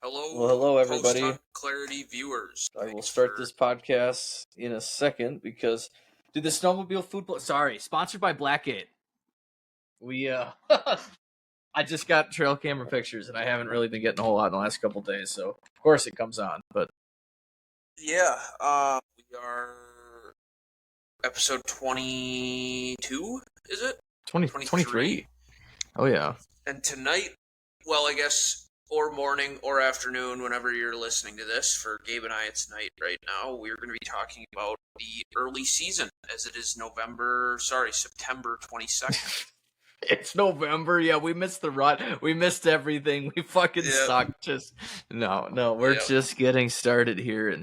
Well, Hello, hello everybody. Post-Hunt Clarity viewers. I will start this podcast in a second because, dude, the snowmobile football. Sorry, sponsored by Blackgate. We I just got trail camera pictures, and I haven't really been getting a whole lot in the last couple days, so of course it comes on. But Yeah, we are episode 22, is it? 23. Oh yeah. And tonight, well, I guess, or morning or afternoon, whenever you're listening to this, for Gabe and I, it's night right now, we're going to be talking about the early season, as it is September 22nd. It's November. Yeah, we missed the run. We missed everything. We fucking suck. We're just getting started here in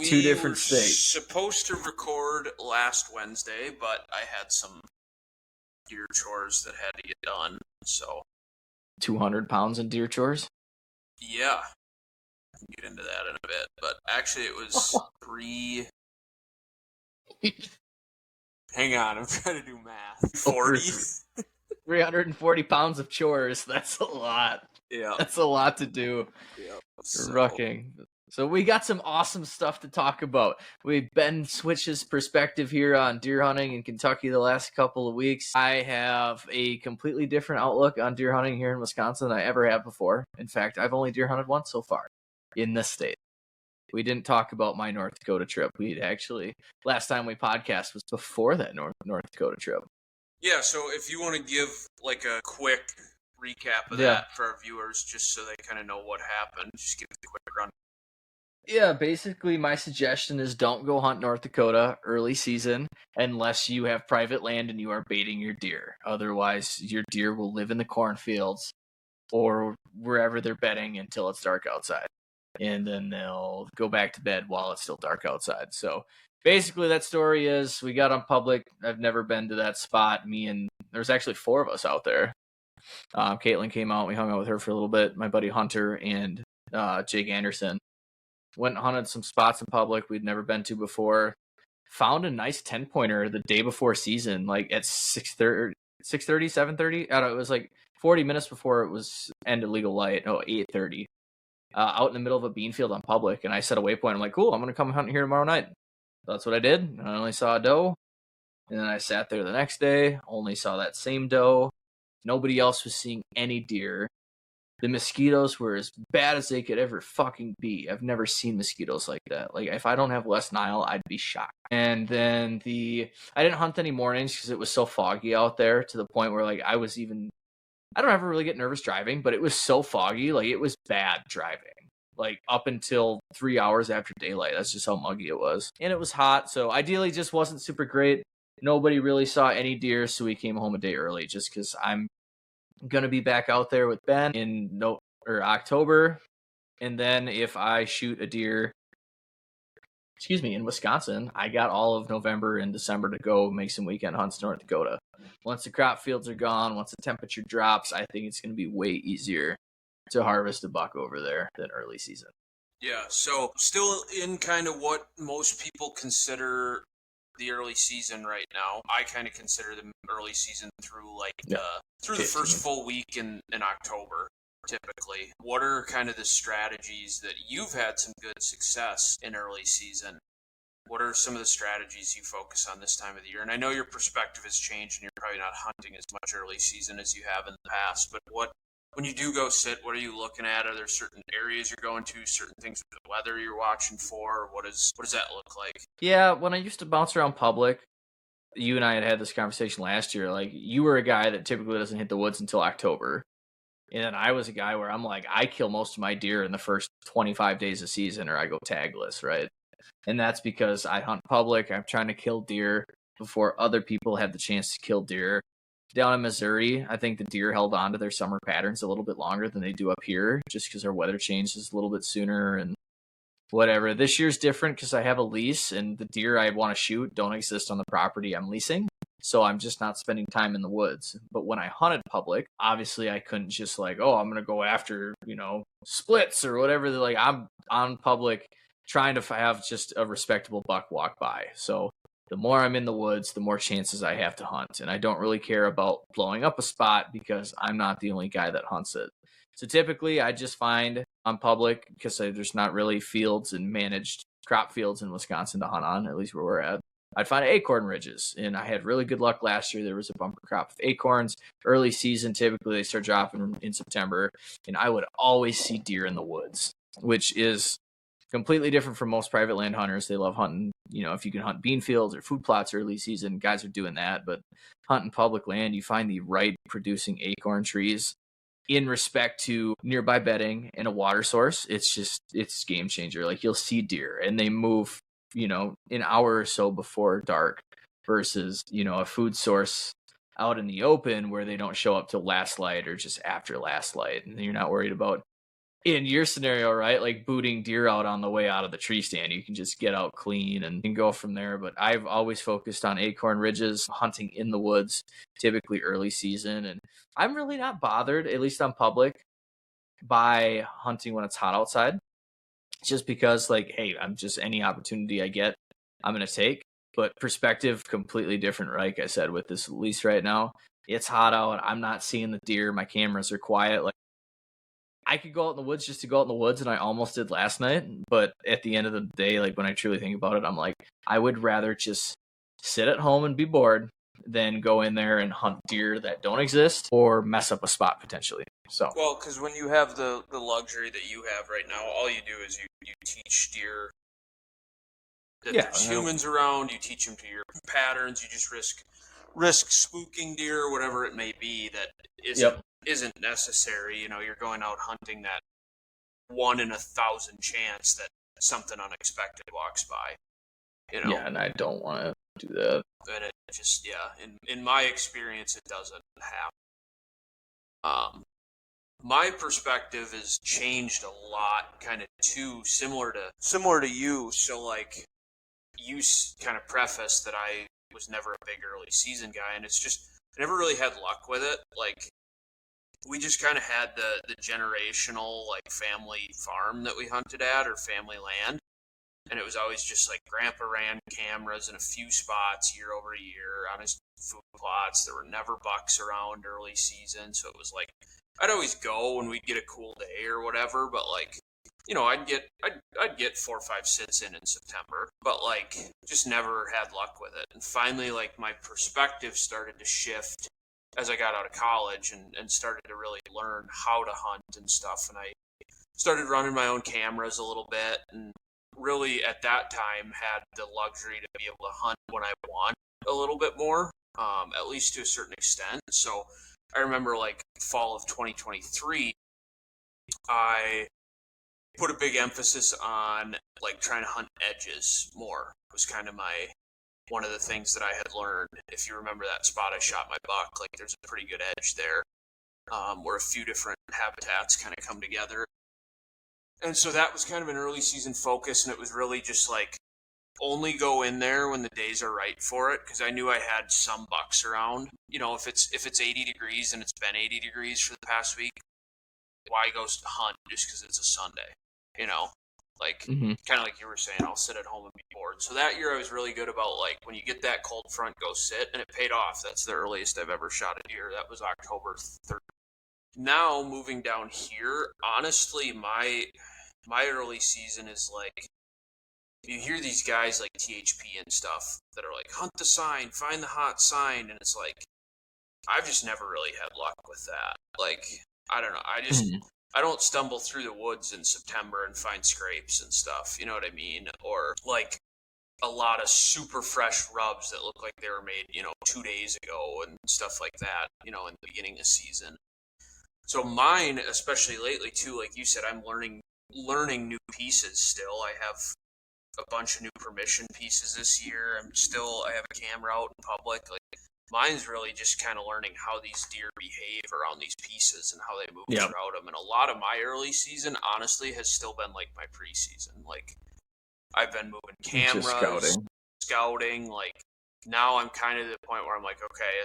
two different states. We were supposed to record last Wednesday, but I had some deer chores that had to get done, so. 200 pounds in deer chores? Yeah. I'll get into that in a bit, but actually it was 3... Hang on, I'm trying to do math. 40? 340 pounds of chores. That's a lot. Yeah. That's a lot to do. Yeah. Rucking. So we got some awesome stuff to talk about. Ben switches perspective here on deer hunting in Kentucky the last couple of weeks. I have a completely different outlook on deer hunting here in Wisconsin than I ever have before. In fact, I've only deer hunted once so far in this state. We didn't talk about my North Dakota trip. Last time we podcast was before that North Dakota trip. Yeah, so if you want to give like a quick recap of that for our viewers, just so they kind of know what happened, just give a quick run. Yeah, basically my suggestion is don't go hunt North Dakota early season unless you have private land and you are baiting your deer. Otherwise, your deer will live in the cornfields or wherever they're bedding until it's dark outside. And then they'll go back to bed while it's still dark outside. So basically that story is we got on public. I've never been to that spot. There's actually 4 of us out there. Caitlin came out. We hung out with her for a little bit. My buddy Hunter and Jake Anderson. Went and hunted some spots in public we'd never been to before. Found a nice 10-pointer the day before season, like at 6:30, 7:30. It was like 40 minutes before it was end of legal light. 8:30. Out in the middle of a bean field on public, and I set a waypoint. I'm like, cool, I'm going to come hunting here tomorrow night. That's what I did. I only saw a doe, and then I sat there the next day, only saw that same doe. Nobody else was seeing any deer. The mosquitoes were as bad as they could ever fucking be. I've never seen mosquitoes like that. Like, if I don't have West Nile, I'd be shocked. And then I didn't hunt any mornings because it was so foggy out there to the point where, like, I don't ever really get nervous driving, but it was so foggy. Like, it was bad driving. Like, up until 3 hours after daylight. That's just how muggy it was. And it was hot, so ideally just wasn't super great. Nobody really saw any deer, so we came home a day early just because I'm going to be back out there with Ben in October. And then if I shoot a deer, in Wisconsin, I got all of November and December to go make some weekend hunts in North Dakota. Once the crop fields are gone, once the temperature drops, I think it's going to be way easier to harvest a buck over there than early season. Yeah, so still in kind of what most people consider the early season right now. I kind of consider the early season through through the first full week in October, typically. What are kind of the strategies that you've had some good success in early season? What are some of the strategies you focus on this time of the year? And I know your perspective has changed and you're probably not hunting as much early season as you have in the past, but when you do go sit, what are you looking at? Are there certain areas you're going to, certain things with the weather you're watching for? What does that look like? Yeah, when I used to bounce around public, you and I had this conversation last year. Like, you were a guy that typically doesn't hit the woods until October. And then I was a guy where I'm like, I kill most of my deer in the first 25 days of season or I go tagless, right? And that's because I hunt public. I'm trying to kill deer before other people have the chance to kill deer. Down in Missouri, I think the deer held on to their summer patterns a little bit longer than they do up here, just because our weather changes a little bit sooner and whatever. This year's different because I have a lease, and the deer I want to shoot don't exist on the property I'm leasing, so I'm just not spending time in the woods. But when I hunted public, obviously I couldn't just I'm going to go after, splits or whatever. I'm on public trying to have just a respectable buck walk by. So the more I'm in the woods, the more chances I have to hunt. And I don't really care about blowing up a spot because I'm not the only guy that hunts it. So typically I just find on public, because there's not really fields and managed crop fields in Wisconsin to hunt on, at least where we're at. I'd find acorn ridges, and I had really good luck last year. There was a bumper crop of acorns. Early season, typically they start dropping in September, and I would always see deer in the woods, which is completely different from most private land hunters. They love hunting, if you can hunt bean fields or food plots early season, guys are doing that. But hunting public land, you find the right producing acorn trees in respect to nearby bedding and a water source. It's game changer. Like, you'll see deer and they move, an hour or so before dark versus, a food source out in the open where they don't show up till last light or just after last light. And you're not worried about, in your scenario, right, like booting deer out on the way out of the tree stand. You can just get out clean and go from there. But I've always focused on acorn ridges, hunting in the woods, typically early season. And I'm really not bothered, at least on public, by hunting when it's hot outside. Just because, like, hey, I'm just, any opportunity I get, I'm going to take. But perspective, completely different, like I said, with this lease right now. It's hot out. I'm not seeing the deer. My cameras are quiet. Like, I could go out in the woods just to go out in the woods, and I almost did last night. But at the end of the day, like, when I truly think about it, I'm like, I would rather just sit at home and be bored than go in there and hunt deer that don't exist or mess up a spot potentially. So, well, because when you have the luxury that you have right now, all you do is you teach deer that there's humans around. You teach them to your patterns. You just risk spooking deer or whatever it may be that isn't necessary. You're going out hunting that 1 in 1,000 chance that something unexpected walks by. Yeah, and I don't want to do that. And it just, in my experience, it doesn't happen. My perspective has changed a lot, kind of too, similar to you. So, like, you kind of prefaced that I was never a big early season guy, and it's just, I never really had luck with it. Like, we just kind of had the generational, like, family farm that we hunted at, or family land. And it was always just like Grandpa ran cameras in a few spots year over year on his food plots. There were never bucks around early season. So it was like, I'd always go when we'd get a cool day or whatever. But, like, I'd get 4 or 5 sits in September, but, like, just never had luck with it. And finally, like, my perspective started to shift as I got out of college and started to really learn how to hunt and stuff. And I started running my own cameras a little bit, and really at that time had the luxury to be able to hunt when I want a little bit more, at least to a certain extent. So I remember, like, fall of 2023, I put a big emphasis on, like, trying to hunt edges more. It was kind of one of the things that I had learned. If you remember that spot I shot my buck, like, there's a pretty good edge there, where a few different habitats kind of come together. And so that was kind of an early season focus, and it was really just, like, only go in there when the days are right for it, because I knew I had some bucks around. If it's 80 degrees and it's been 80 degrees for the past week, why go hunt just because it's a Sunday? Like, kind of like you were saying, I'll sit at home and be bored. So that year I was really good about, like, when you get that cold front, go sit, and it paid off. That's the earliest I've ever shot a deer. That was October 3rd. Now, moving down here, honestly, my early season is, like, you hear these guys like THP and stuff that are like, hunt the sign, find the hot sign, and it's like, I've just never really had luck with that. Like, I don't know, I don't stumble through the woods in September and find scrapes and stuff, you know what I mean? Or, like, a lot of super fresh rubs that look like they were made, 2 days ago and stuff like that, in the beginning of season. So mine, especially lately too, like you said, I'm learning new pieces still. I have a bunch of new permission pieces this year. I have a camera out in public. Like, mine's really just kind of learning how these deer behave around these pieces and how they move throughout them. And a lot of my early season, honestly, has still been like my preseason. Like, I've been moving cameras, scouting. Like, now I'm kind of at the point where I'm like, okay,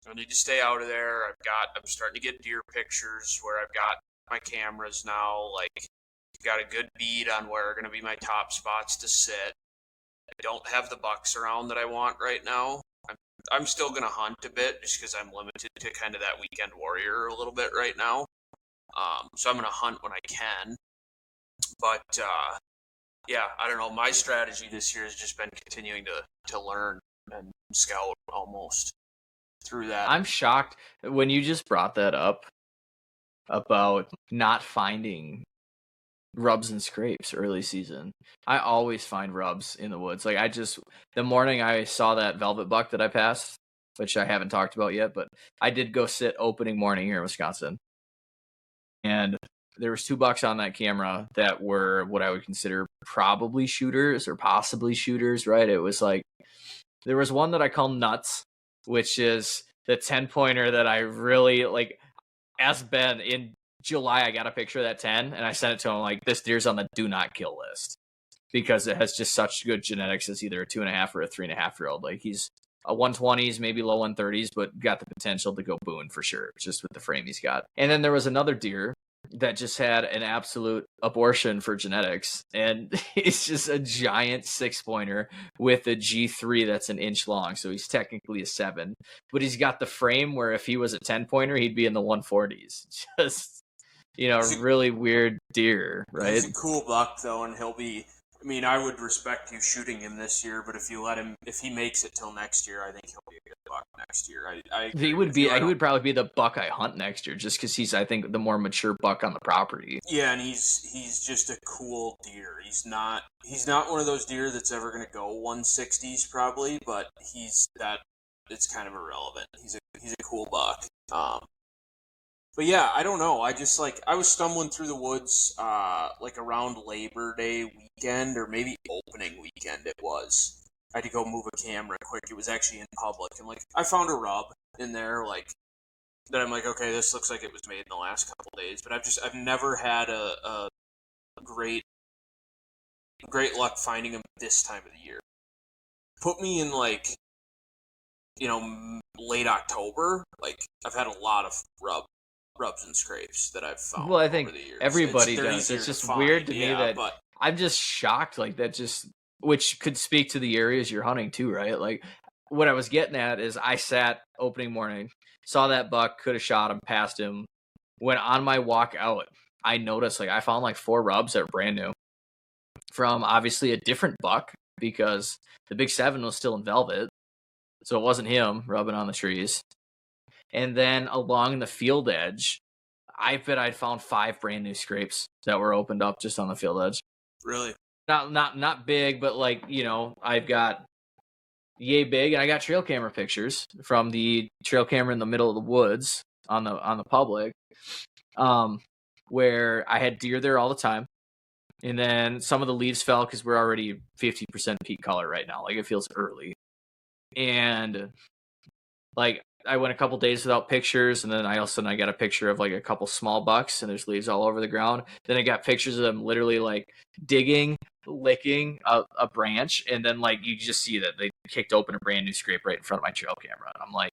I need to stay out of there. I'm starting to get deer pictures where I've got my cameras now. Like, got a good bead on where are going to be my top spots to sit. I don't have the bucks around that I want right now. I'm still going to hunt a bit just because I'm limited to kind of that weekend warrior a little bit right now. So I'm going to hunt when I can. But yeah, I don't know. My strategy this year has just been continuing to learn and scout almost through that. I'm shocked when you just brought that up about not finding rubs and scrapes early season. I always find rubs in the woods. Like the morning I saw that velvet buck that I passed, which I haven't talked about yet, but I did go sit opening morning here in Wisconsin. And there was 2 bucks on that camera that were what I would consider probably shooters or possibly shooters, right? It was like, there was one that I call nuts, which is the 10-pointer that I really like. As Ben in July, I got a picture of that 10 and I sent it to him like, this deer's on the do not kill list because it has just such good genetics as either a 2.5 or a 3.5-year-old. Like he's a 120s, maybe low 130s, but got the potential to go boon for sure, just with the frame he's got. And then there was another deer that just had an absolute abortion for genetics, and it's just a giant 6-pointer with a G3 that's an inch long, so he's technically a 7, but he's got the frame where if he was a 10-pointer, he'd be in the 140s. Just, really weird deer, right? He's a cool buck, though, and he'll be... I mean, I would respect you shooting him this year, but if he makes it till next year, I think he'll be a good buck next year. He would probably be the buck I hunt next year, just because he's, I think, the more mature buck on the property. Yeah, and he's just a cool deer. He's not one of those deer that's ever going to go 160s probably, but it's kind of irrelevant. He's a cool buck. But yeah, I don't know. I just I was stumbling through the woods around Labor Day weekend or maybe opening weekend it was. I had to go move a camera quick. It was actually in public. And I found a rub in there that I'm like, okay, this looks like it was made in the last couple days. But I've never had a great luck finding them this time of the year. Put me in late October. I've had a lot of rubs and scrapes that I've found. Well, I think over the years. everybody does. It's just weird to me that I'm just shocked which could speak to the areas you're hunting too, right? Like what I was getting at is I sat opening morning, saw that buck, could have shot him, passed him. When on my walk out, I noticed I found 4 rubs that were brand new from obviously a different buck because the big 7 was still in velvet. So it wasn't him rubbing on the trees. And then along the field edge, I bet I'd found 5 brand new scrapes that were opened up just on the field edge. Really? Not big, but I've got yay big, and I got trail camera pictures from the trail camera in the middle of the woods on the public, where I had deer there all the time. And then some of the leaves fell because we're already 50% peak color right now. It feels early. And I went a couple days without pictures, and then I got a picture of a couple small bucks, and there's leaves all over the ground. Then I got pictures of them literally digging, licking a branch, and then you just see that they kicked open a brand new scrape right in front of my trail camera. And I'm like,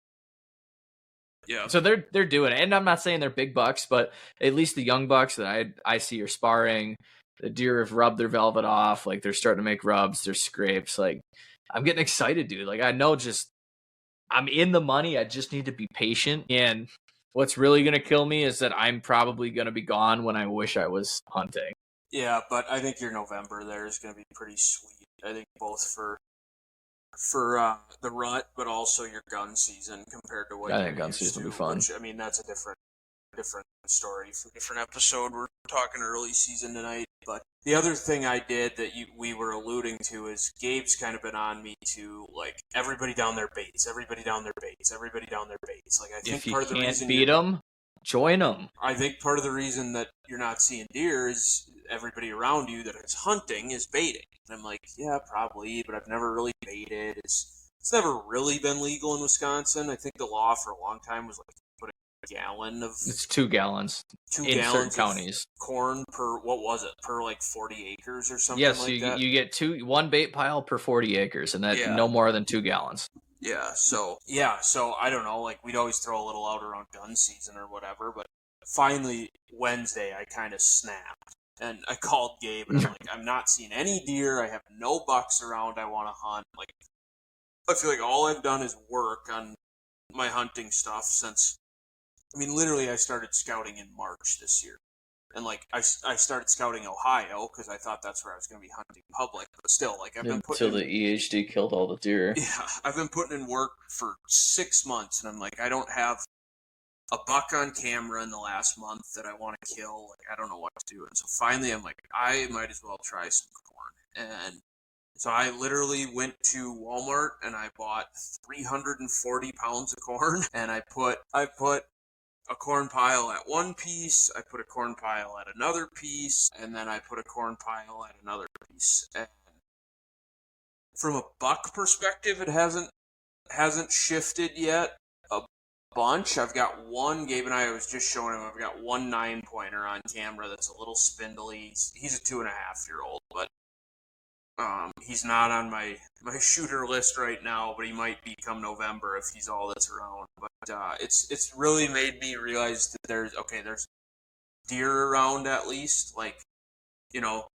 yeah. So they're doing it, and I'm not saying they're big bucks, but at least the young bucks that I see are sparring. The deer have rubbed their velvet off, they're starting to make rubs, their scrapes. I'm getting excited, dude. I know I'm in the money. I just need to be patient. And what's really going to kill me is that I'm probably going to be gone when I wish I was hunting. Yeah, but I think your November there is going to be pretty sweet. I think both for the rut, but also your gun season compared to what I think gun season will be fun. Which, that's a different story for a different episode. We're talking early season tonight. But the other thing I did that we were alluding to is Gabe's kind of been on me to everybody down their baits, everybody down their baits, everybody down their baits. I think if you part of the can't reason beat them, join them. I think part of the reason that you're not seeing deer is everybody around you that is hunting is baiting. And I'm like, yeah, probably, but I've never really baited. It's never really been legal in Wisconsin. I think the law for a long time was put a gallon of... It's 2 gallons. 2 in gallons certain counties. Corn per, what was it, per 40 acres or something yes, that? You get 1 bait pile per 40 acres, and that's no more than 2 gallons. Yeah, so I don't know, we'd always throw a little out around gun season or whatever, but finally Wednesday I kind of snapped. And I called Gabe, and I'm I'm not seeing any deer. I have no bucks around I want to hunt. I feel all I've done is work on my hunting stuff since I mean, literally, I started scouting in March this year. And, like, I started scouting Ohio because I thought that's where I was going to be hunting public. But still, like, I've been Until putting the in, EHD killed all the deer. yeah, I've been putting in work for 6 months, and I'm like, I don't have a buck on camera in the last month that I want to kill. Like, I don't know what to do. And so finally, I'm like, I might as well try some corn. And so I literally went to Walmart and I bought 340 pounds of corn, and I put a corn pile at one piece, I put a corn pile at another piece, and then I put a corn pile at another piece. And from a buck perspective, it hasn't shifted yet a bunch. I've got one. Gabe and I was just showing him. I've got one 9-pointer on camera that's a little spindly. He's a 2.5-year-old, but he's not on my shooter list right now. But he might be come November if he's all that's around. But it's really made me realize that there's deer around at least. Like, you know,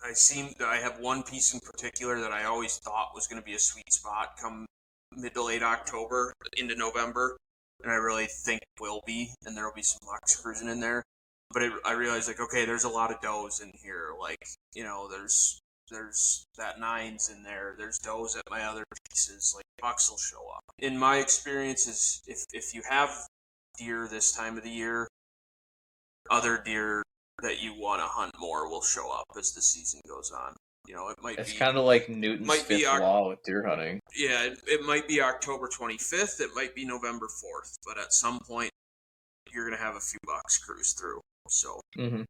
I have one piece in particular that I always thought was going to be a sweet spot come mid to late October into November, and I really think will be, and there will be some bucks cruising in there. But I realized, like, okay, there's a lot of does in here. Like, you know, there's that 9's in there. There's does at my other pieces. Like, bucks will show up. In my experience, if you have deer this time of the year, other deer that you want to hunt more will show up as the season goes on. You know, It's kind of like Newton's might be fifth law with deer hunting. yeah, it might be October 25th, it might be November 4th, but at some point you're gonna have a few bucks cruise through. So, Mm-hmm.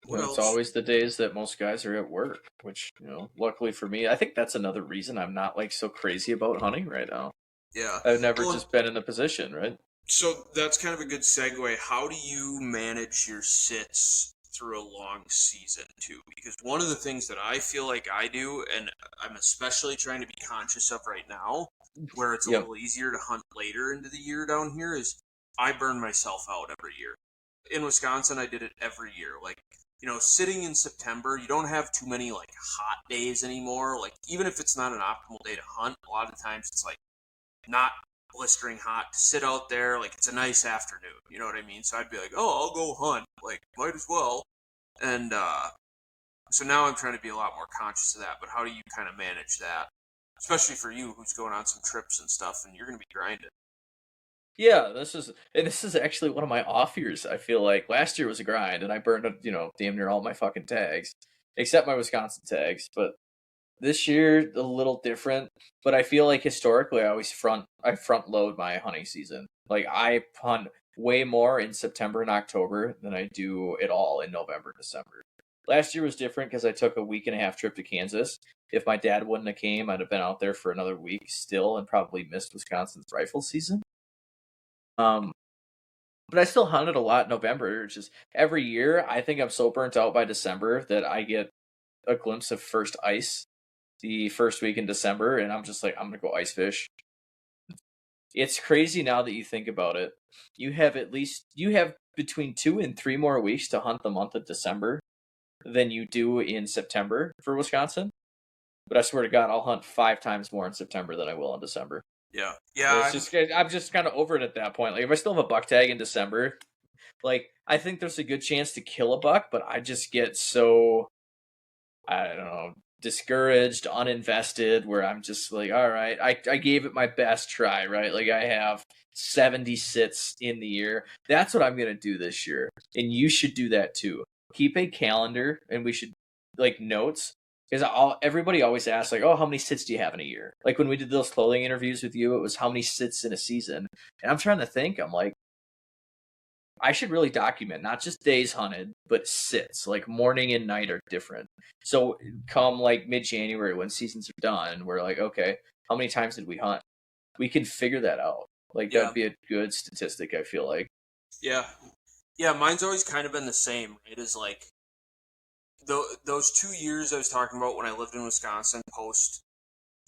what It's else? always the days that most guys are at work, which, you know, luckily for me, I think that's another reason I'm not like so crazy about hunting right now. Yeah, I've never well, just been in the position, right? so that's kind of a good segue. How do you manage your sits through a long season too? Because one of the things that I feel like I do, and I'm especially trying to be conscious of right now, where it's a Yep. little easier to hunt later into the year down here, is I burn myself out every year. In Wisconsin, I did it every year. Like, you know, sitting in September, you don't have too many like hot days anymore. Like, even if it's not an optimal day to hunt, a lot of times it's like not blistering hot to sit out there. Like, it's a nice afternoon. You know what I mean? So I'd be like, oh, I'll go hunt. Like, might as well. And so now I'm trying to be a lot more conscious of that. But how do you kind of manage that? Especially for you who's going on some trips and stuff and you're going to be grinding. Yeah, this is actually one of my off years. I feel like last year was a grind, and I burned, you know, damn near all my fucking tags, except my Wisconsin tags. But this year a little different. But I feel like historically, I front load my hunting season. Like, I hunt way more in September and October than I do at all in November, December. Last year was different because I took a week and a half trip to Kansas. If my dad wouldn't have came, I'd have been out there for another week still and probably missed Wisconsin's rifle season. Um, but I still hunted a lot in November. It's just every year, I think I'm so burnt out by December that I get a glimpse of first ice the first week in December, and I'm just like, I'm gonna go ice fish. It's crazy now that you think about it. You have between 2 and 3 more weeks to hunt the month of December than you do in September for Wisconsin. But I swear to God, I'll hunt 5 times more in September than I will in December. Yeah. I'm just kind of over it at that point. Like, if I still have a buck tag in December, like, I think there's a good chance to kill a buck, but I just get so, I don't know, discouraged, uninvested, where I'm just like, all right, I gave it my best try, right? Like, I have 70 sits in the year. That's what I'm going to do this year. And you should do that too. Keep a calendar, and we should, like, notes. Because everybody always asks, like, oh, how many sits do you have in a year? Like, when we did those clothing interviews with you, it was how many sits in a season. And I'm trying to think, I'm like, I should really document not just days hunted, but sits. Like, morning and night are different. So come like mid-January when seasons are done, we're like, okay, how many times did we hunt? We can figure that out. Like, Yeah. that'd be a good statistic, I feel like. Yeah. Yeah, mine's always kind of been the same. It is like those 2 years I was talking about when I lived in Wisconsin post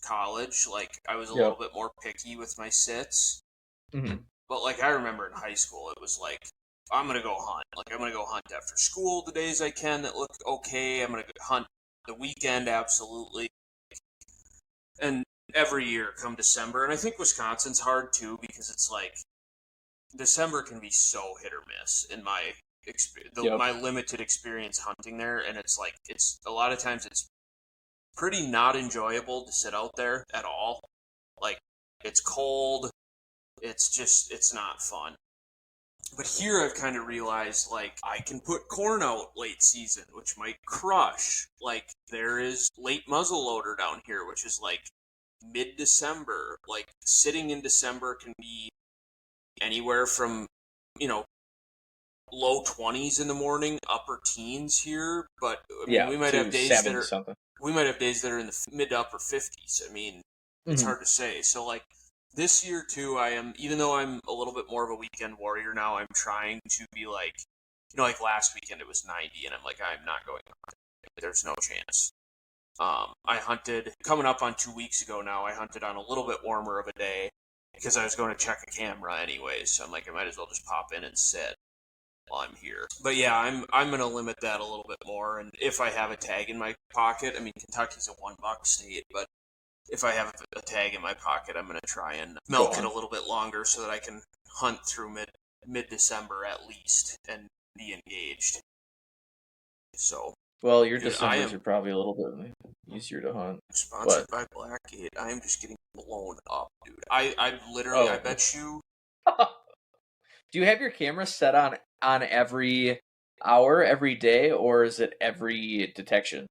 college, like I was a little bit more picky with my sits. Mm-hmm. But like I remember in high school, it was like I'm gonna go hunt. Like I'm gonna go hunt after school the days I can that look okay. I'm gonna go hunt the weekend absolutely. And every year come December, and I think Wisconsin's hard too because it's like December can be so hit or miss in my my limited experience hunting there, and it's a lot of times it's pretty not enjoyable to sit out there at all. Like, it's cold, it's not fun. But here I've kind of realized, I can put corn out late season, which might crush. There is late muzzleloader down here, which is mid-December. Sitting in December can be anywhere from, low 20s in the morning, upper teens here. But I mean, we might have days that are in the mid to upper 50s. I mean, it's hard to say. So this year too, even though I'm a little bit more of a weekend warrior now, I'm trying to be last weekend it was 90, and I'm not going hunting. There's no chance. I hunted, coming up on 2 weeks ago now, I hunted on a little bit warmer of a day because I was going to check a camera anyways, so I'm I might as well just pop in and sit while I'm here. But yeah, I'm going to limit that a little bit more, and if I have a tag in my pocket, I mean, Kentucky's a $1 state, but if I have a tag in my pocket, I'm going to try and milk it a little bit longer so that I can hunt through mid-December at least and be engaged. So, well, your Decembers are probably a little bit easier to hunt. Sponsored by Blackgate. I am just getting blown up, dude. I literally, I bet you. Do you have your camera set on every hour, every day, or is it every detection?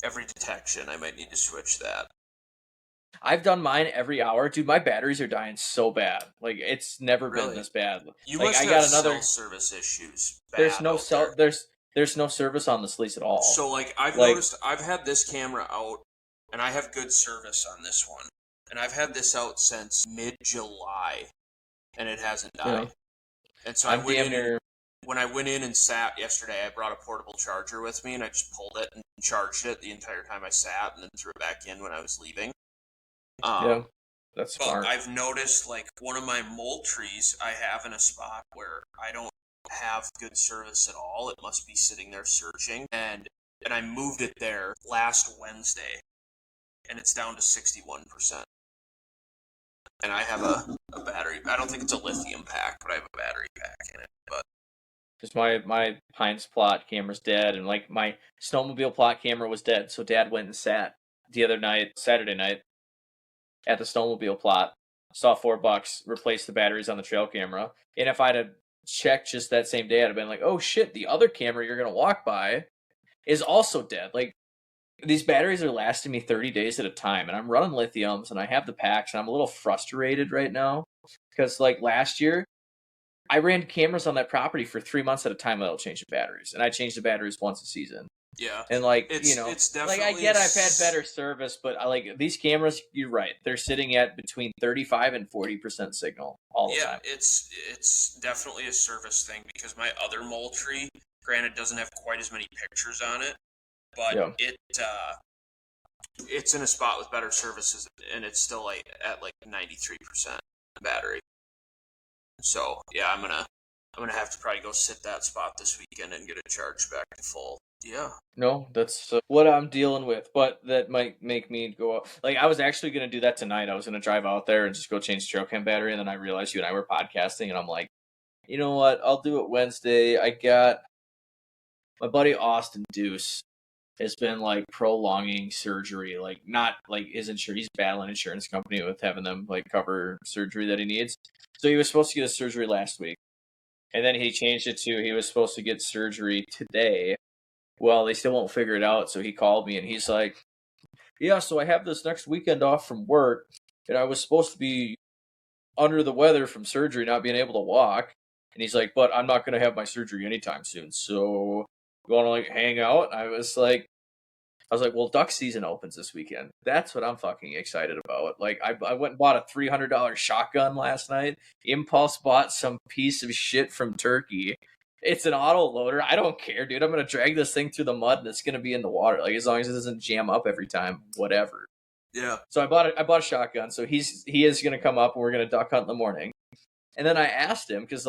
Every detection. I might need to switch that. I've done mine every hour. Dude, my batteries are dying so bad. It's never been this bad. You must have cell service issues. There's no cell. There's no service on this lease at all. So I've noticed I've had this camera out, and I have good service on this one, and I've had this out since mid-July, and it hasn't died. Yeah. And so when I went in and sat yesterday, I brought a portable charger with me, and I just pulled it and charged it the entire time I sat, and then threw it back in when I was leaving. Yeah, that's smart. But I've noticed, one of my mole trees I have in a spot where I don't have good service at all. It must be sitting there searching. And I moved it there last Wednesday, and it's down to 61%. And I have a battery. I don't think it's a lithium pack, but I have a battery pack in it. But just my Pines plot camera's dead, and my snowmobile plot camera was dead. So Dad went and sat the other night, Saturday night, at the snowmobile plot, saw $4, replaced the batteries on the trail camera. And if I'd have checked just that same day, I'd have been like, oh shit, the other camera you're going to walk by is also dead. These batteries are lasting me 30 days at a time, and I'm running lithiums, and I have the packs, and I'm a little frustrated right now because last year, I ran cameras on that property for 3 months at a time without changing batteries, and I changed the batteries once a season. Yeah, and it's definitely I get I've had better service, but these cameras. You're right; they're sitting at between 35 and 40% signal all the time. Yeah, it's definitely a service thing because my other mole tree, granted, doesn't have quite as many pictures on it, but it's in a spot with better services, and it's still at 93% battery. So yeah, I'm gonna have to probably go sit that spot this weekend and get it charged back to full. Yeah. No, that's what I'm dealing with, but that might make me go up. I was actually going to do that tonight. I was going to drive out there and just go change the trail cam battery, and then I realized you and I were podcasting, and I'm like, you know what? I'll do it Wednesday. I got my buddy Austin Deuce has been prolonging surgery, not his insurance. He's battling insurance company with having them cover surgery that he needs. So he was supposed to get a surgery last week, and then he changed it to he was supposed to get surgery today. Well, they still won't figure it out, so he called me, and he's like, yeah, so I have this next weekend off from work, and I was supposed to be under the weather from surgery, not being able to walk, and he's like, but I'm not going to have my surgery anytime soon, so you want to, hang out? I was like, well, duck season opens this weekend. That's what I'm fucking excited about. I went and bought a $300 shotgun last night, impulse bought some piece of shit from Turkey. It's an auto loader. I don't care, dude. I'm going to drag this thing through the mud, and it's going to be in the water. As long as it doesn't jam up every time, whatever. Yeah. So I bought a shotgun. So he is going to come up, and we're going to duck hunt in the morning. And then I asked him, because,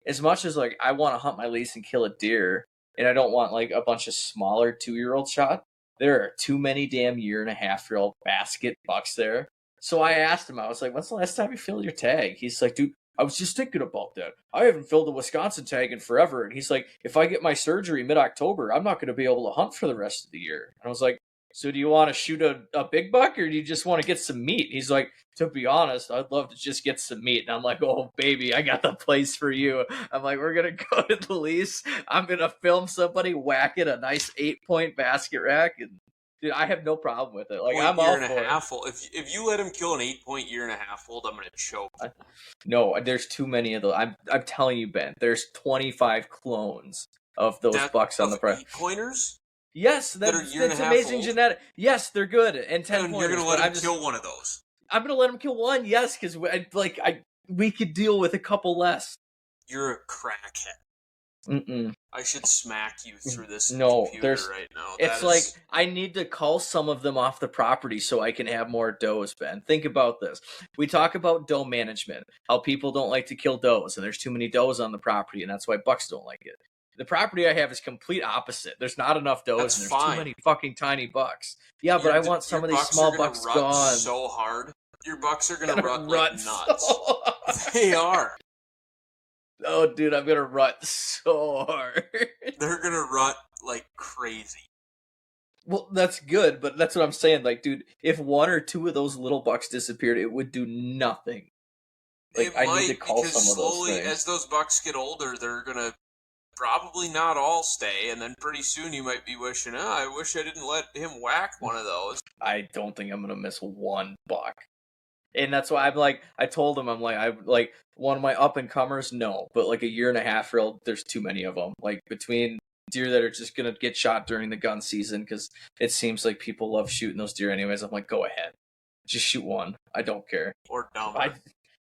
as much as, I want to hunt my lease and kill a deer, and I don't want, a bunch of smaller 2-year-old shot, there are too many damn 1.5-year-old basket bucks there. So I asked him, I was like, when's the last time you filled your tag? He's like, dude, I was just thinking about that. I haven't filled a Wisconsin tag in forever. And he's like, if I get my surgery mid-October, I'm not going to be able to hunt for the rest of the year. And I was like, so do you want to shoot a big buck or do you just want to get some meat? He's like, to be honest, I'd love to just get some meat. And I'm like, oh, baby, I got the place for you. I'm like, we're going to go to the lease. I'm going to film somebody whacking a nice 8-point basket rack. And dude, I have no problem with it. Like, I'm all for it. If you let him kill an 8-point year and a half old, I'm going to choke. No, there's too many of those. I'm telling you, Ben, there's 25 clones of those bucks on the press. 8-pointers? Yes, that's amazing genetic. Yes, they're good. And 10 pointers. You're going to let him kill one of those. I'm going to let him kill one, yes, because we could deal with a couple less. You're a crackhead. Mm-mm. I should smack you through this computer right now. It's like, I need to cull some of them off the property so I can have more does, Ben. Think about this. We talk about doe management, how people don't like to kill does, and there's too many does on the property, and that's why bucks don't like it. The property I have is complete opposite. There's not enough does, and there's too many fucking tiny bucks. Yeah, but I want some of these small bucks gone. So hard. Your bucks are going to rut like nuts. So they are. Oh, dude, I'm going to rut so hard. They're going to rut like crazy. Well, that's good, but that's what I'm saying. Like, dude, if one or two of those little bucks disappeared, it would do nothing. Like, I need to call some of those things. As those bucks get older, they're going to probably not all stay, and then pretty soon you might be wishing, I wish I didn't let him whack one of those. I don't think I'm going to miss one buck. And that's why I told him, one of my up-and-comers, no. But, like, a year-and-a-half-year-old, there's too many of them. Like, between deer that are just going to get shot during the gun season, because it seems like people love shooting those deer anyways. I'm like, go ahead. Just shoot one. I don't care. Or dumber.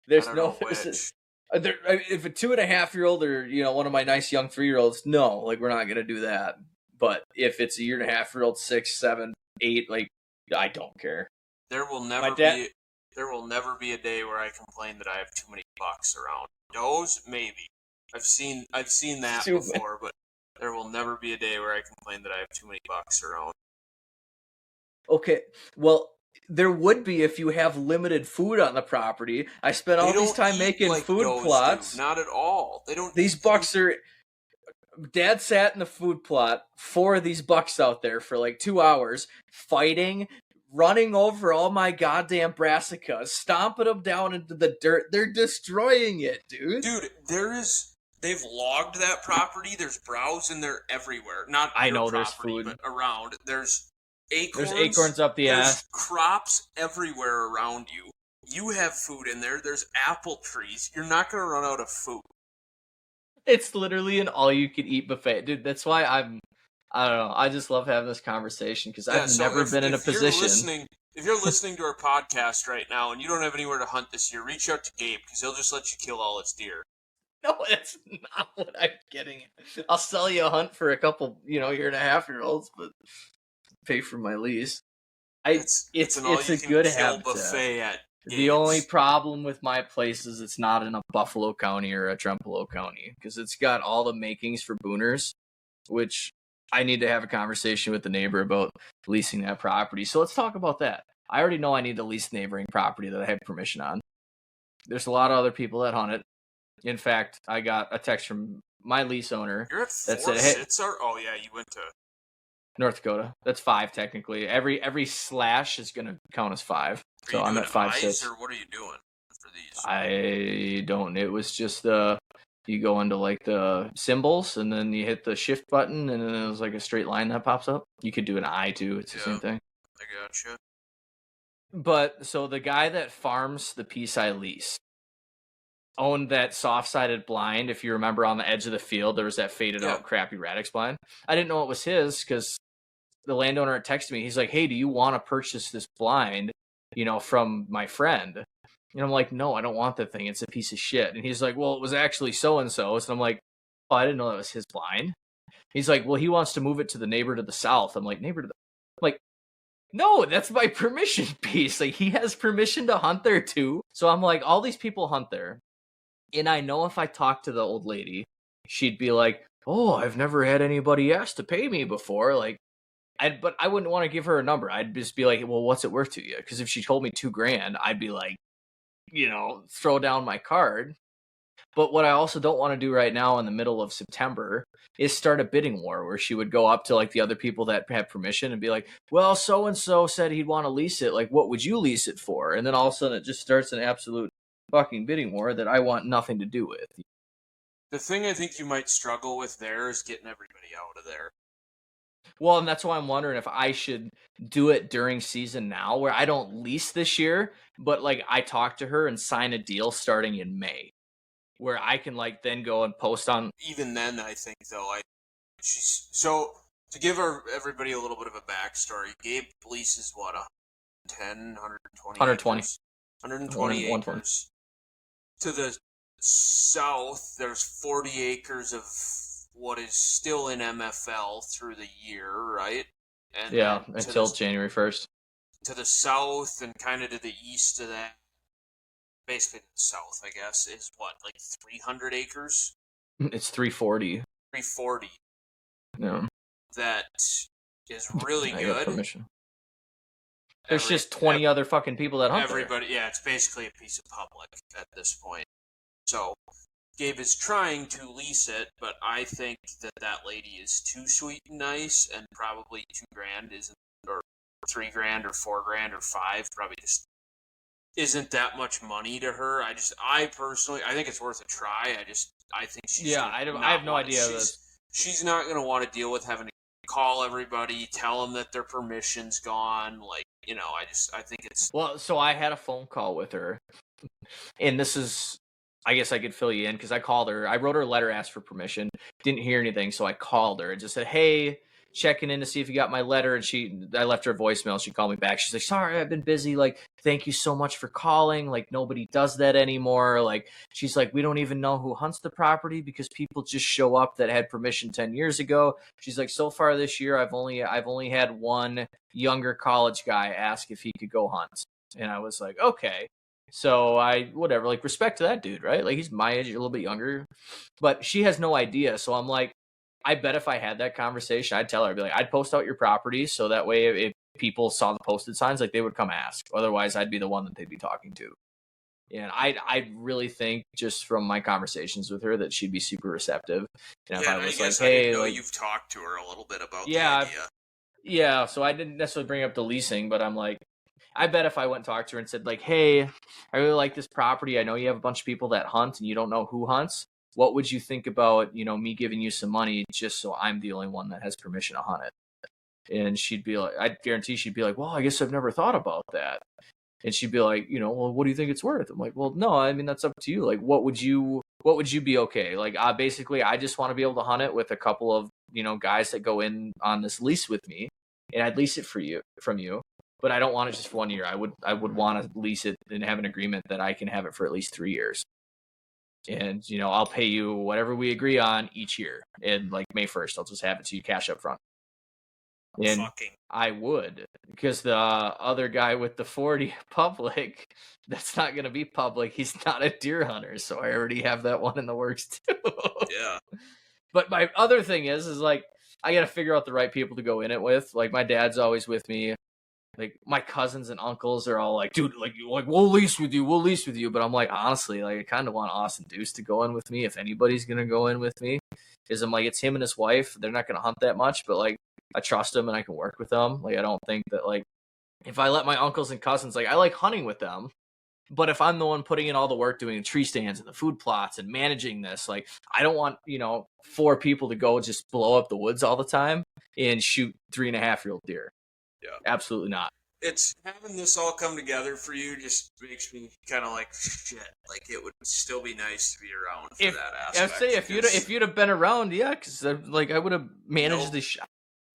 There's no... If a 2.5-year-old or, one of my nice young 3-year-olds, no. Like, we're not going to do that. But if it's a year-and-a-half-year-old, 6, 7, 8, like, I don't care. There will never be a day where I complain that I have too many bucks around. Does, maybe. I've seen that before, but there will never be a day where I complain that I have too many bucks around. Okay, well, there would be if you have limited food on the property. I spent all this time making food plots. Not at all. They don't. These bucks are... Dad sat in the food plot, 4 of these bucks out there for like 2 hours, fighting, running over all my goddamn brassicas, stomping them down into the dirt. They're destroying it, dude. Dude, they've logged that property. There's browse in there everywhere. Not I know property, there's food, but around. There's acorns. There's acorns up the ass. There's crops everywhere around you. You have food in there. There's apple trees. You're not going to run out of food. It's literally an all-you-can-eat buffet. Dude, that's why I don't know. I just love having this conversation because I've never been in a position. If you're listening to our podcast right now and you don't have anywhere to hunt this year, reach out to Gabe because he'll just let you kill all its deer. No, that's not what I'm getting at. I'll sell you a hunt for a couple, year-and-a-half-year-olds, but pay for my lease. It's a good habitat. Buffet at the only problem with my place is it's not in a Buffalo County or a Trempealeau County because it's got all the makings for booners, which I need to have a conversation with the neighbor about leasing that property. So let's talk about that. I already know I need to lease neighboring property that I have permission on. There's a lot of other people that hunt it. In fact, I got a text from my lease owner. You're at 4 sits? Oh, yeah, you went to North Dakota. That's 5 technically. Every slash is going to count as 5. So I'm at 5 sits. Or what are you doing for these? I don't. It was just you go into like the symbols and then you hit the shift button and then it was like a straight line that pops up. You could do an I too. It's the same thing. I gotcha. But so the guy that farms the piece I lease owned that soft-sided blind. If you remember on the edge of the field, there was that faded out crappy Radix blind. I didn't know it was his because the landowner had texted me. He's like, hey, do you want to purchase this blind, from my friend? And I'm like, no, I don't want that thing. It's a piece of shit. And he's like, well, it was actually so-and-so's. And I'm like, oh, I didn't know that was his blind. He's like, well, he wants to move it to the neighbor to the south. I'm like, no, that's my permission piece. Like, he has permission to hunt there too. So I'm like, all these people hunt there. And I know if I talk to the old lady, she'd be like, oh, I've never had anybody ask to pay me before. Like, but I wouldn't want to give her a number. I'd just be like, well, what's it worth to you? Because if she told me $2,000, I'd be like, throw down my card. But what I also don't want to do right now in the middle of September is start a bidding war where she would go up to like the other people that have permission and be like, well, so-and-so said he'd want to lease it. Like, what would you lease it for? And then all of a sudden it just starts an absolute fucking bidding war that I want nothing to do with. The thing I think you might struggle with there is getting everybody out of there. Well, and that's why I'm wondering if I should do it during season now where I don't lease this year, but like I talk to her and sign a deal starting in May where I can like then go and post on. Even then, I think though, she's so to give everybody a little bit of a backstory. Gabe leases what 120 120 acres? 120 acres. To the south, there's 40 acres of what is still in MFL through the year, right? And yeah, until January 1st. To the south and kind of to the east of that, basically to the south, I guess, is what, like 300 acres? It's 340. 340. Yeah. That is really good. There's just 20 other fucking people that hunt everybody there. Yeah, it's basically a piece of public at this point. So Gabe is trying to lease it, but I think that lady is too sweet and nice, and probably $2,000 isn't, or $3,000 or $4,000 or $5,000 probably just isn't that much money to her. I personally, I think it's worth a try. I think she's I have no idea. She's not going to want to deal with having to call everybody, tell them that their permission's gone. Like, I think it's... Well, so I had a phone call with her, and this is, I guess I could fill you in, because I called her. I wrote her a letter, asked for permission, didn't hear anything, so I called her and just said, hey, checking in to see if you got my letter. And I left her a voicemail. She called me back. She's like, sorry, I've been busy. Like, thank you so much for calling. Like, nobody does that anymore. Like, she's like, we don't even know who hunts the property because people just show up that had permission 10 years ago. She's like, so far this year, I've only had one younger college guy ask if he could go hunt. And I was like, okay. So whatever, like, respect to that dude, right? Like, he's my age, a little bit younger, but she has no idea. So I'm like, I bet if I had that conversation, I'd tell her, I'd be like, I'd post out your property so that way if people saw the posted signs, like, they would come ask. Otherwise, I'd be the one that they'd be talking to. And I really think just from my conversations with her that she'd be super receptive. And if I was like, hey, like, you've talked to her a little bit about the idea. Yeah, so I didn't necessarily bring up the leasing, but I'm like, I bet if I went and talked to her and said, like, hey, I really like this property. I know you have a bunch of people that hunt and you don't know who hunts. What would you think about, me giving you some money just so I'm the only one that has permission to hunt it? And she'd be like, I guarantee she'd be like, well, I guess I've never thought about that. And she'd be like, well, what do you think it's worth? I'm like, well, no, I mean, that's up to you. Like, what would you be okay? Like, basically, I just want to be able to hunt it with a couple of, guys that go in on this lease with me, and I'd lease it from you. But I don't want it just for 1 year. I would want to lease it and have an agreement that I can have it for at least 3 years. And, I'll pay you whatever we agree on each year. And like May 1st, I'll just have it so you cash up front. And I would, because the other guy with the 40 public, that's not going to be public. He's not a deer hunter. So I already have that one in the works too. Yeah. But my other thing is like, I got to figure out the right people to go in it with. Like, my dad's always with me. Like, my cousins and uncles are all like, dude, like we'll lease with you. But I'm like, honestly, like, I kind of want Austin Deuce to go in with me if anybody's going to go in with me. Because I'm like, it's him and his wife. They're not going to hunt that much, but like, I trust them and I can work with them. Like, I don't think that, like, if I let my uncles and cousins, like, I like hunting with them. But if I'm the one putting in all the work, doing the tree stands and the food plots and managing this, like, I don't want, 4 people to go just blow up the woods all the time and shoot 3.5-year-old deer. Yeah. Absolutely not. It's having this all come together for you just makes me kind of like, shit. Like, it would still be nice to be around for that aspect. I'd say if you'd have been around, yeah, because like I would have managed the shot.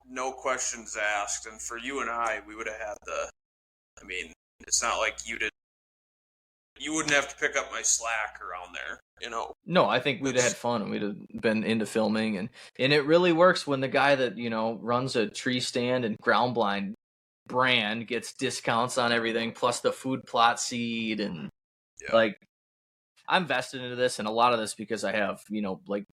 No questions asked, and for you and I, we would have had I mean, it's not like you wouldn't have to pick up my slack around there, No, I think we'd have had fun and we'd have been into filming, and it really works when the guy that, runs a tree stand and ground blind brand gets discounts on everything plus the food plot seed, and like, I'm vested into this and a lot of this because I have, like,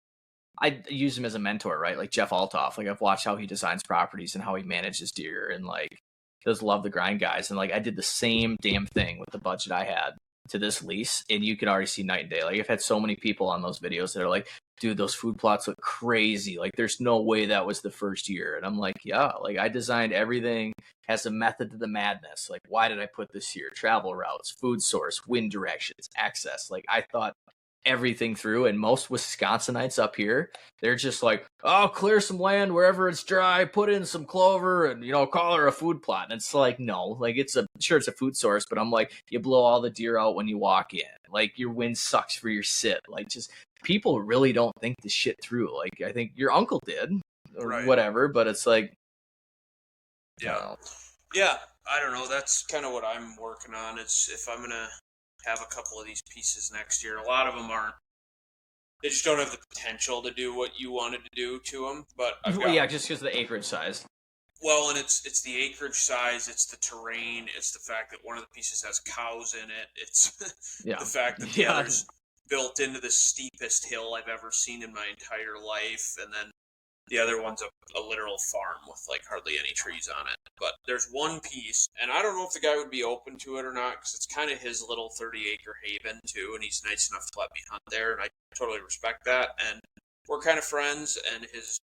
I use him as a mentor, right? Like Jeff Altoff, like, I've watched how he designs properties and how he manages deer, and like, does love the grind guys, and like, I did the same damn thing with the budget I had. to this lease, and you can already see night and day. Like, I've had so many people on those videos that are like, dude, those food plots look crazy. Like, there's no way that was the first year. And I'm like, yeah, like, I designed everything, has a method to the madness. Like, why did I put this here? Travel routes, food source, wind directions, access. Like, I thought everything through, and most Wisconsinites up here, they're just like, oh, clear some land wherever it's dry, put in some clover, and call her a food plot. And it's like, no, like, it's a food source, but I'm like, you blow all the deer out when you walk in, like, your wind sucks for your sit. Like, just people really don't think this shit through. Like, I think your uncle did or whatever, but it's like, yeah, I don't know, that's kind of what I'm working on. It's if I'm gonna have a couple of these pieces next year. A lot of them aren't. They just don't have the potential to do what you wanted to do to them. But just because of the acreage size. Well, and it's the acreage size, it's the terrain, it's the fact that one of the pieces has cows in it. It's the fact that the other's built into the steepest hill I've ever seen in my entire life, and then the other one's a literal farm with like hardly any trees on it. But there's one piece, and I don't know if the guy would be open to it or not, because it's kind of his little 30-acre haven too, and he's nice enough to let me hunt there, and I totally respect that. And we're kind of friends, and his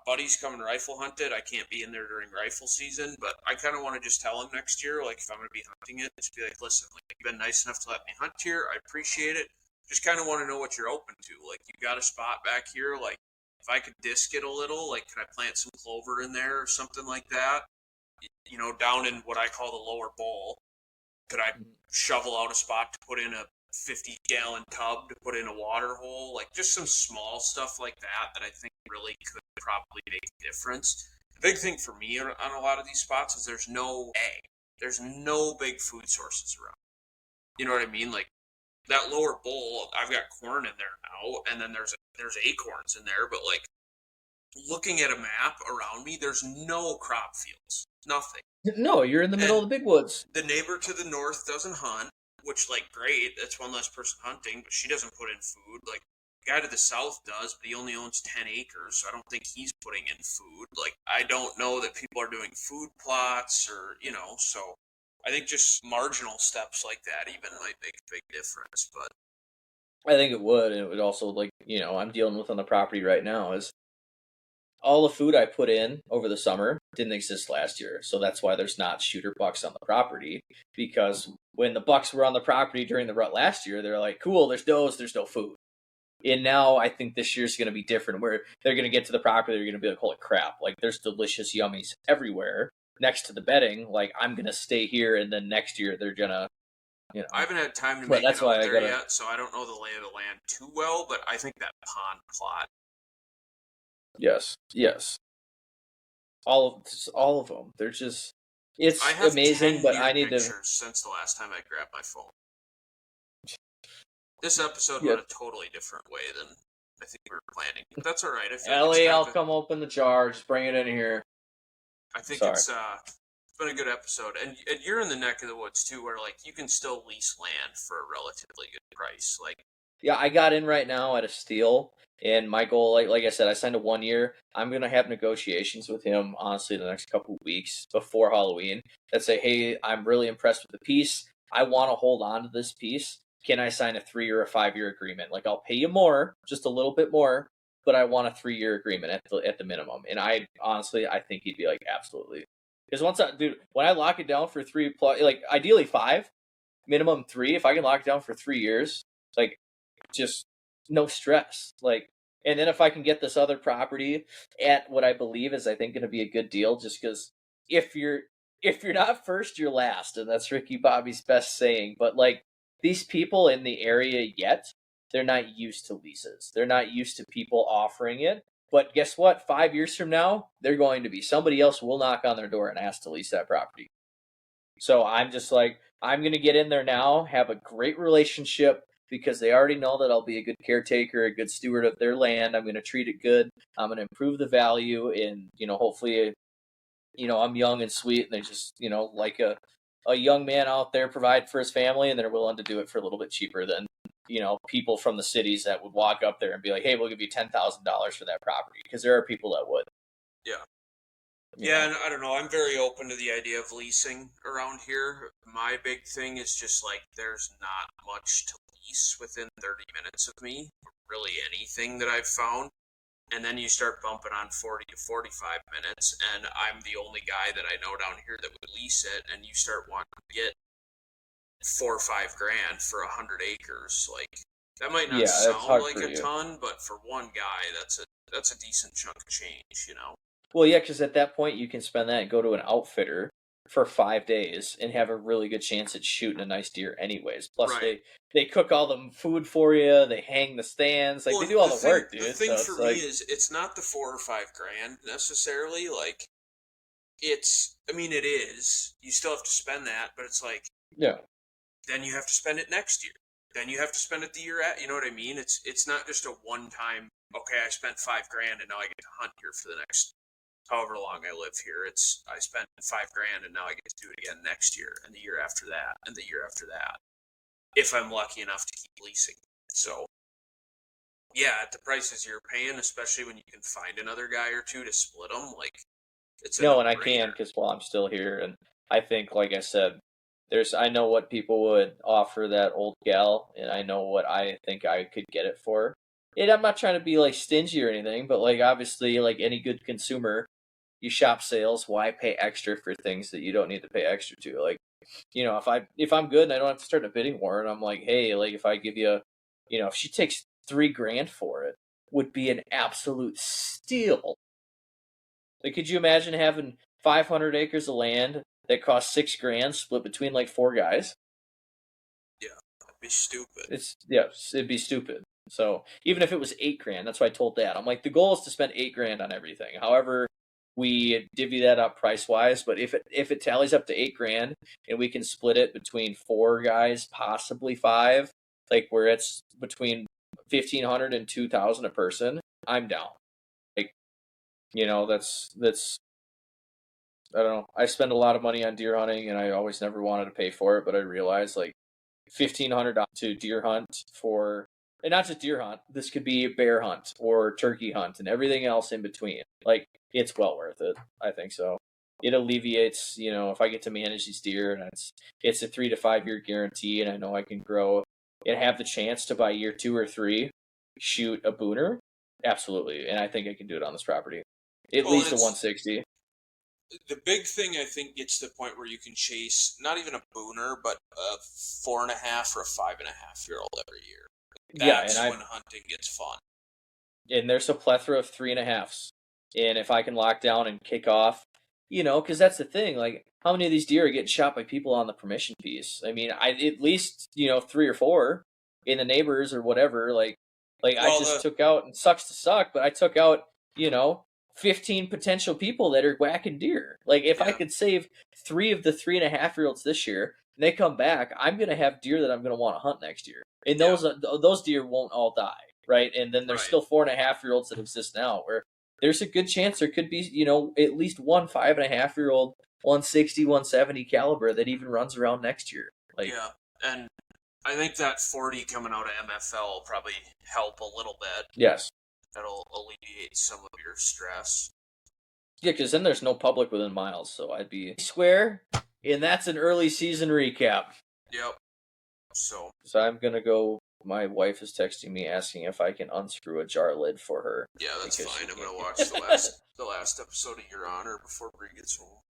buddies come and rifle hunt it. I can't be in there during rifle season, but I kind of want to just tell him next year, like, if I'm going to be hunting it, just be like, listen, like, you've been nice enough to let me hunt here. I appreciate it. Just kind of want to know what you're open to. Like, you got a spot back here, like, if I could disc it a little, like, could I plant some clover in there or something like that? Down in what I call the lower bowl. Could I shovel out a spot to put in a 50-gallon tub to put in a water hole? Like, just some small stuff like that I think really could probably make a difference. The big thing for me on a lot of these spots is there's no ag. There's no big food sources around. You know what I mean? Like, that lower bowl, I've got corn in there now, and then there's acorns in there, but like, looking at a map around me, there's no crop fields. Nothing. No, you're in the middle of the big woods. The neighbor to the north doesn't hunt, which, like, great, that's one less person hunting, but she doesn't put in food. Like, the guy to the south does, but he only owns 10 acres, so I don't think he's putting in food. Like, I don't know that people are doing food plots or, so I think just marginal steps like that even might make a big difference. But I think it would, and it would also, like, I'm dealing with on the property right now is all the food I put in over the summer didn't exist last year. So that's why there's not shooter bucks on the property, because when the bucks were on the property during the rut last year, they're like, cool, there's no food. And now I think this year's going to be different, where they're going to get to the property, they're going to be like, holy crap, like, there's delicious yummies everywhere next to the bedding. Like, I'm going to stay here, and then next year they're going to, I haven't had time to make it out there yet, so I don't know the lay of the land too well, but I think that pond plot. Yes. All of them. They're just, it's amazing, but I need to. Since the last time I grabbed my phone. This episode went a totally different way than I think we were planning. But that's all right. Ellie, I'll come open the jar. Just bring it in here. I think it's been a good episode. And you're in the neck of the woods, too, where, like, you can still lease land for a relatively good price. Like, yeah, I got in right now at a steal. And my goal, like I said, I signed a 1 year. I'm going to have negotiations with him, honestly, the next couple of weeks before Halloween that say, hey, I'm really impressed with the piece. I want to hold on to this piece. Can I sign a 3 or a 5 year agreement? Like, I'll pay you more, just a little bit more, but I want a 3 year agreement at the minimum. And I think he'd be like, absolutely. Because when I lock it down for 3 plus, like, ideally 5, minimum 3, if I can lock it down for 3 years, like, just no stress. Like, and then if I can get this other property at what I believe is, I think, going to be a good deal, just because if you're not first, you're last, and that's Ricky Bobby's best saying. But, like, these people in the area yet, they're not used to leases. They're not used to people offering it. But guess what? 5 years from now, they're going to be. Somebody else will knock on their door and ask to lease that property. So I'm just like, I'm going to get in there now, have a great relationship, because they already know that I'll be a good caretaker, a good steward of their land. I'm going to treat it good. I'm going to improve the value, and, hopefully, I'm young and sweet, and they just, like a young man out there provide for his family, and they're willing to do it for a little bit cheaper than, people from the cities that would walk up there and be like, hey, we'll give you $10,000 for that property, because there are people that would. Yeah. Yeah, and I don't know. I'm very open to the idea of leasing around here. My big thing is just like there's not much to lease within 30 minutes of me, really anything that I've found. And then you start bumping on 40 to 45 minutes, and I'm the only guy that I know down here that would lease it, and you start wanting to get 4 or 5 grand for 100 acres. Like, that might not Yeah, that's sound hard like for a you. ton, but for one guy, that's a decent chunk of change, you know? Well, yeah, because at that point you can spend that and go to an outfitter for 5 days and have a really good chance at shooting a nice deer, anyways. Plus, Right. they cook all the food for you. They hang the stands. Like they Well, do all the work, the dude. thing So for it's me like, is it's not the 4 or 5 grand necessarily. Like, I mean, it is. You still have to spend that, but it's like, yeah, then you have to spend it next year. Then you have to spend it the year at. You know what I mean? It's not just a one time. Okay, I spent 5 grand and now I get to hunt here for the next however long I live here. It's I spent 5 grand and now I get to do it again next year and the year after that and the year after that. If I'm lucky enough to keep leasing. So yeah, at the prices you're paying, especially when you can find another guy or two to split them, like it's a no, no and I can brainer. because well, I'm still here, and I think, like I said, I know what people would offer that old gal, and I know what I think I could get it for. And I'm not trying to be like stingy or anything, but like obviously, like any good consumer, you shop sales. Why pay extra for things that you don't need to pay extra to? Like, if I'm good and I don't have to start a bidding war, and I'm like, hey, like if I give you, if she takes 3 grand for it, would be an absolute steal. Like, could you imagine having 500 acres of land that costs 6 grand split between like 4 guys? Yeah, that'd be stupid. It'd be stupid. So even if it was 8 grand, that's what I told Dad. I'm like, the goal is to spend 8 grand on everything. However, we divvy that up price wise. But if it tallies up to 8 grand and we can split it between 4 guys, possibly five, like where it's between 1,500 and 2,000 a person, I'm down. Like, that's I don't know. I spend a lot of money on deer hunting, and I always never wanted to pay for it. But I realized like $1,500 to deer hunt for, and not just deer hunt. This could be bear hunt or turkey hunt and everything else in between. Like it's well worth it. I think so. It alleviates, if I get to manage these deer, and it's a 3 to 5 year guarantee, and I know I can grow and have the chance to by year 2 or 3 shoot a booner. Absolutely, and I think I can do it on this property. At Well, least a it's 160. the big thing. I think gets to the point where you can chase not even a booner, but a 4.5 or a 5.5 year old every year. Yeah, That's when hunting gets fun. and there's a plethora of 3.5s. And if I can lock down and kick off, because that's the thing. Like, how many of these deer are getting shot by people on the permission piece? I mean, I at least 3 or 4 in the neighbors or whatever. Like I Well, just took out, and sucks to suck, but I took out 15 potential people that are whacking deer. Like, if I could save 3 of the 3.5-year-olds this year, and they come back, I'm gonna have deer that I'm gonna want to hunt next year, and those deer won't all die. Right, and then there's still 4.5-year-olds that exist now, where there's a good chance there could be, at least one 5.5-year-old 160, 170 caliber that even runs around next year. Like, yeah, and I think that 40 coming out of MFL will probably help a little bit. yes, That'll alleviate some of your stress. yeah, because then there's no public within miles, so I'd be square, and that's an early season recap. Yep. So I'm gonna go. My wife is texting me asking if I can unscrew a jar lid for her. yeah, that's fine. I'm gonna watch the last episode of Your Honor before Bree gets home.